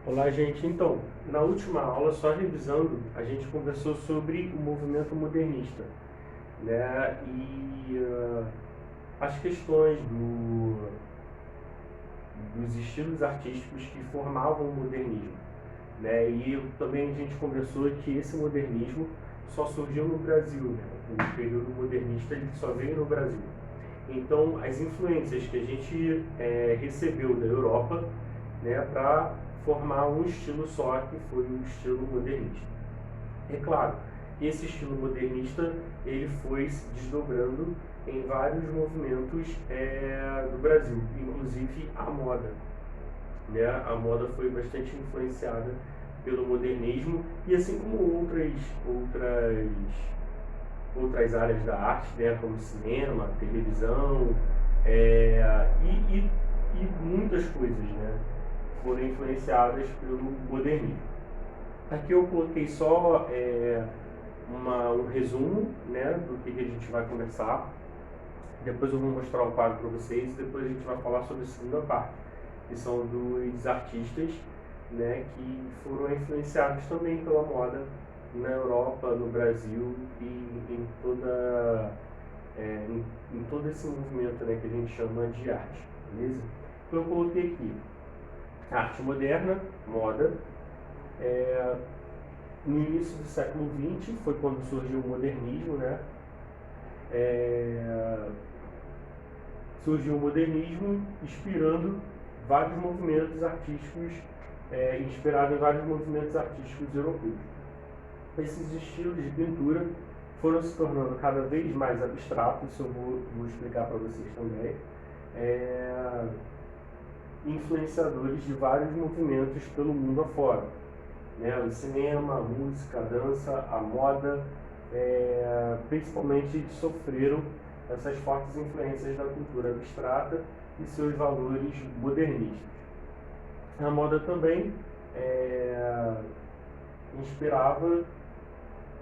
Olá, gente. Então, na última aula, só revisando, a gente conversou sobre o movimento modernista, né? As questões dos estilos artísticos que formavam o modernismo, né? E também a gente conversou que esse modernismo só surgiu no Brasil, né? O período modernista ele só veio no Brasil. Então, as influências que a gente recebeu da Europa, né, para formar um estilo só, que foi o estilo modernista. É claro que esse estilo modernista ele foi se desdobrando em vários movimentos do Brasil, inclusive a moda. Né? A moda foi bastante influenciada pelo modernismo e assim como outras áreas da arte, né, como cinema, televisão e muitas coisas, né, foram influenciadas pelo modernismo. Aqui eu coloquei só um resumo, né, do que a gente vai conversar. Depois eu vou mostrar o quadro para vocês e depois a gente vai falar sobre a segunda parte, que são dos artistas, né, que foram influenciados também pela moda na Europa, no Brasil e em todo esse movimento, né, que a gente chama de arte, beleza? Então eu coloquei aqui arte moderna, moda. No início do século XX foi quando surgiu o modernismo, né? Surgiu o modernismo inspirando vários movimentos artísticos, inspirado em vários movimentos artísticos europeus. Esses estilos de pintura foram se tornando cada vez mais abstratos, isso eu vou explicar para vocês também, influenciadores de vários movimentos pelo mundo afora. Né? O cinema, a música, a dança, a moda, principalmente sofreram essas fortes influências da cultura abstrata e seus valores modernistas. A moda também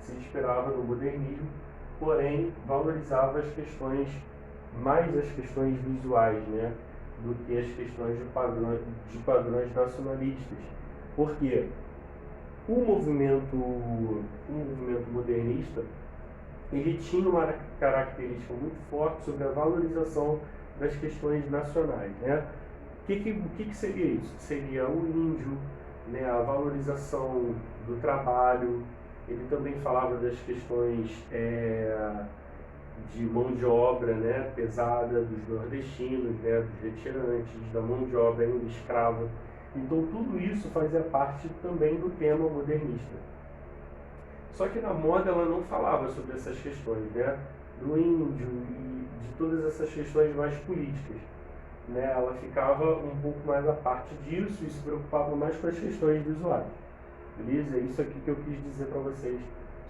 se inspirava no modernismo, porém valorizava mais as questões visuais, né, do que as questões de padrões nacionalistas. Por quê? O movimento modernista ele tinha uma característica muito forte sobre a valorização das questões nacionais, né? O que seria isso? Seria o índio, né? A valorização do trabalho. Ele também falava das questões de mão de obra, né? Pesada dos nordestinos, né? Dos retirantes, da mão de obra ainda escrava. Então tudo isso fazia parte também do tema modernista. Só que na moda ela não falava sobre essas questões, né? Do índio e de todas essas questões mais políticas. Né? Ela ficava um pouco mais à parte disso e se preocupava mais com as questões visuais. Beleza? É isso aqui que eu quis dizer para vocês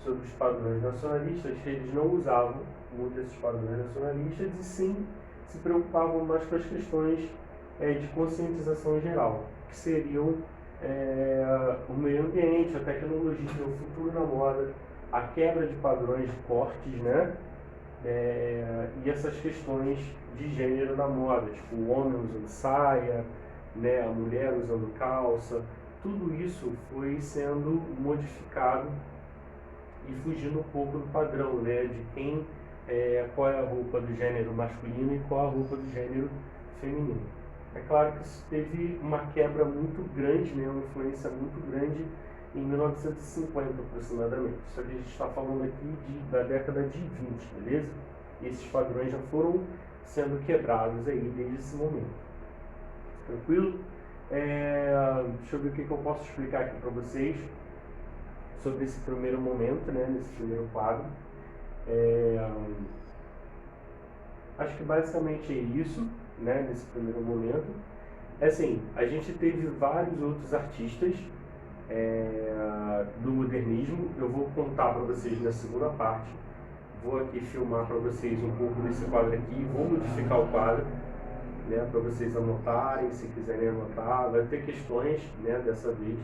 sobre os padrões nacionalistas, que eles não usavam muito esses padrões nacionalistas e sim se preocupavam mais com as questões de conscientização geral, que seriam o meio ambiente, a tecnologia, o futuro na moda, a quebra de padrões de cortes, né? E essas questões de gênero na moda, tipo o homem usando saia, né? A mulher usando calça, tudo isso foi sendo modificado e fugindo um pouco do padrão, né? De qual é a roupa do gênero masculino e qual a roupa do gênero feminino. É claro que isso teve uma quebra muito grande, né, uma influência muito grande em 1950 aproximadamente. Só que a gente está falando aqui da década de 20, beleza? E esses padrões já foram sendo quebrados aí desde esse momento. Tranquilo? Deixa eu ver o que eu posso explicar aqui para vocês sobre esse primeiro momento, né, nesse primeiro quadro. Acho que basicamente é isso, né, nesse primeiro momento. Assim, a gente teve vários outros artistas do modernismo. Eu vou contar para vocês na segunda parte. Vou aqui filmar para vocês um pouco desse quadro aqui. Vou modificar o quadro, né, para vocês anotarem, se quiserem anotar. Vai ter questões, né, dessa vez.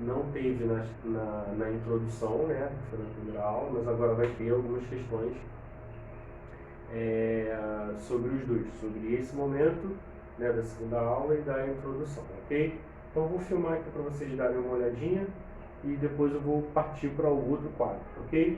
Não teve na introdução, né, foi na primeira aula, mas agora vai ter algumas questões sobre os dois, sobre esse momento, né, da segunda aula e da introdução, ok? Então eu vou filmar aqui para vocês darem uma olhadinha e depois eu vou partir para o outro quadro, ok?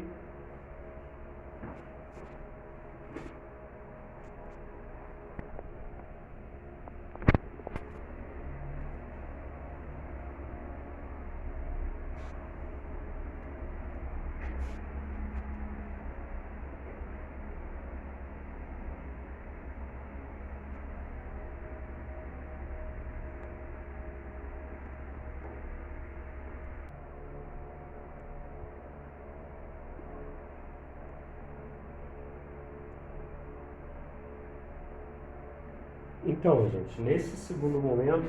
Então, gente, nesse segundo momento,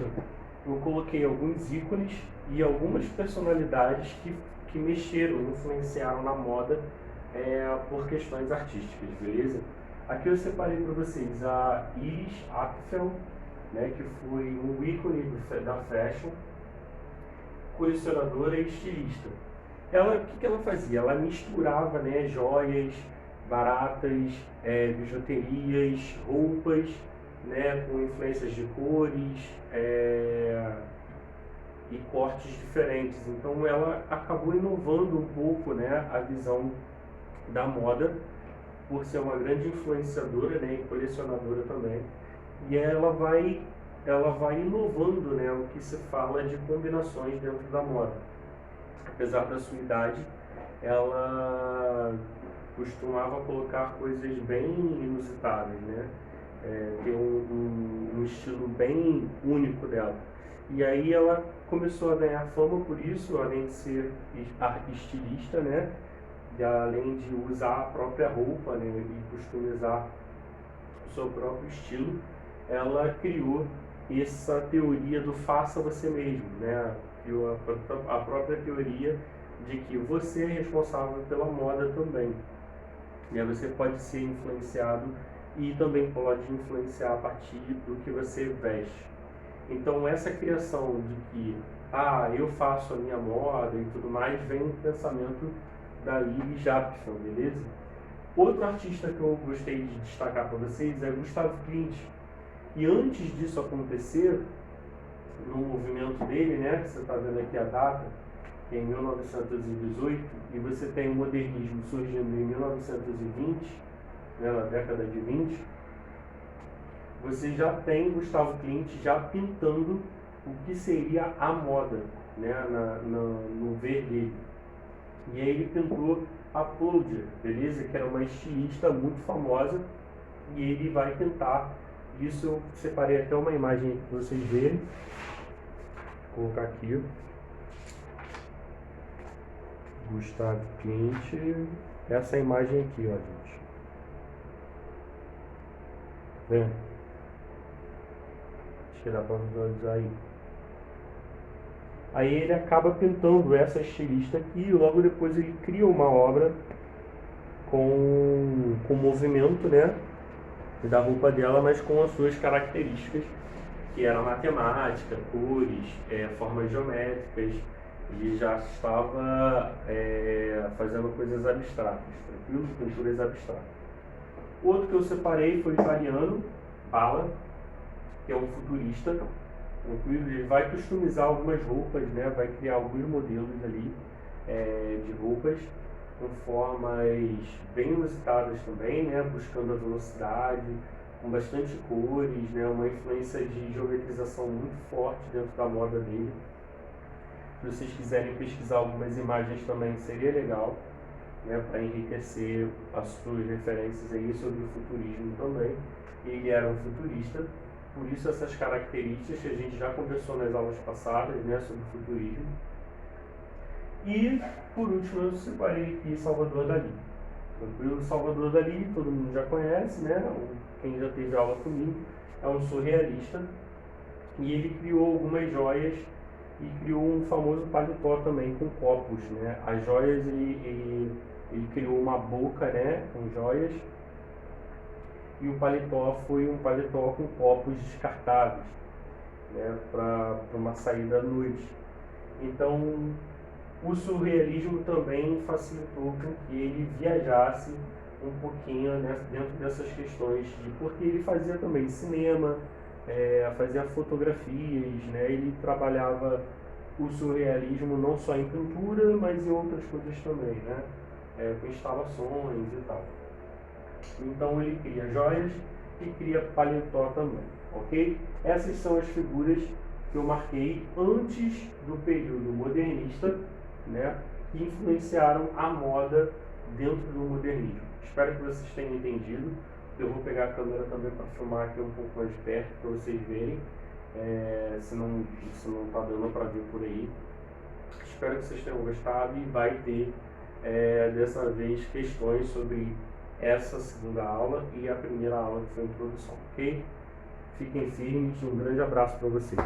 eu coloquei alguns ícones e algumas personalidades que mexeram, influenciaram na moda por questões artísticas, beleza? Aqui eu separei para vocês a Iris Apfel, né, que foi um ícone da fashion, colecionadora e estilista. O que ela fazia? Ela misturava, né, joias baratas, bijuterias, roupas, né, com influências de cores e cortes diferentes. Então ela acabou inovando um pouco, né, a visão da moda, por ser uma grande influenciadora, né, e colecionadora também. E ela vai inovando, né, o que se fala de combinações dentro da moda. Apesar da sua idade, ela costumava colocar coisas bem inusitadas, né? Tem um estilo bem único dela. E aí ela começou a ganhar fama por isso, além de ser estilista, né? E além de usar a própria roupa, né, e customizar o seu próprio estilo, ela criou essa teoria do faça você mesmo, né? Criou a própria teoria de que você é responsável pela moda também. E aí você pode ser influenciado e também pode influenciar a partir do que você veste. Então essa criação de que eu faço a minha moda e tudo mais, vem do pensamento da Iris Apfel, beleza? Outro artista que eu gostei de destacar para vocês é Gustav Klimt. E antes disso acontecer, no movimento dele, né, que você está vendo aqui a data, que é em 1918, e você tem o modernismo surgindo em 1920, né, na década de 20, você já tem Gustav Klimt já pintando o que seria a moda, né, no ver dele. E aí ele pintou a Claudia, beleza? Que era uma estilista muito famosa, e ele vai pintar isso. Eu separei até uma imagem para vocês verem. Vou colocar aqui. Gustav Klimt. Essa imagem aqui, ó, gente. Vendo? Acho que dá para visualizar aí. Aí ele acaba pintando essa estilista aqui e logo depois ele cria uma obra com movimento, né, da roupa dela, mas com as suas características, que eram matemática, cores, formas geométricas. Ele já estava fazendo coisas abstratas, tranquilo? Pinturas abstratas. Outro que eu separei foi o italiano, Bala, que é um futurista. Ele vai customizar algumas roupas, né? Vai criar alguns modelos ali de roupas com formas bem inusitadas também, né? Buscando a velocidade, com bastante cores, né? Uma influência de geometrização muito forte dentro da moda dele. Se vocês quiserem pesquisar algumas imagens também seria legal, né? Para enriquecer as suas referências aí sobre o futurismo também. Ele era um futurista. Por isso essas características que a gente já conversou nas aulas passadas, né, sobre o futurismo. E, por último, eu separei aqui Salvador Dalí. Tranquilo? Salvador Dalí, todo mundo já conhece, né? Quem já teve aula comigo, é um surrealista. E ele criou algumas joias e criou um famoso paletó também com copos, né? As joias, ele criou uma boca, né, com joias. E o paletó foi um paletó com copos descartáveis, né, para uma saída à noite. Então, o surrealismo também facilitou com que ele viajasse um pouquinho, né, dentro dessas questões, porque ele fazia também cinema, fazia fotografias, né? Ele trabalhava o surrealismo não só em pintura, mas em outras coisas também, né? Com instalações e tal. Então ele cria joias e cria paletó também, ok? Essas são as figuras que eu marquei antes do período modernista, né? Que influenciaram a moda dentro do modernismo. Espero que vocês tenham entendido. Eu vou pegar a câmera também para filmar aqui um pouco mais de perto para vocês verem, se não está dando para ver por aí. Espero que vocês tenham gostado e vai ter dessa vez questões sobre essa segunda aula e a primeira aula que foi a introdução, ok? Fiquem firmes, um grande abraço para vocês.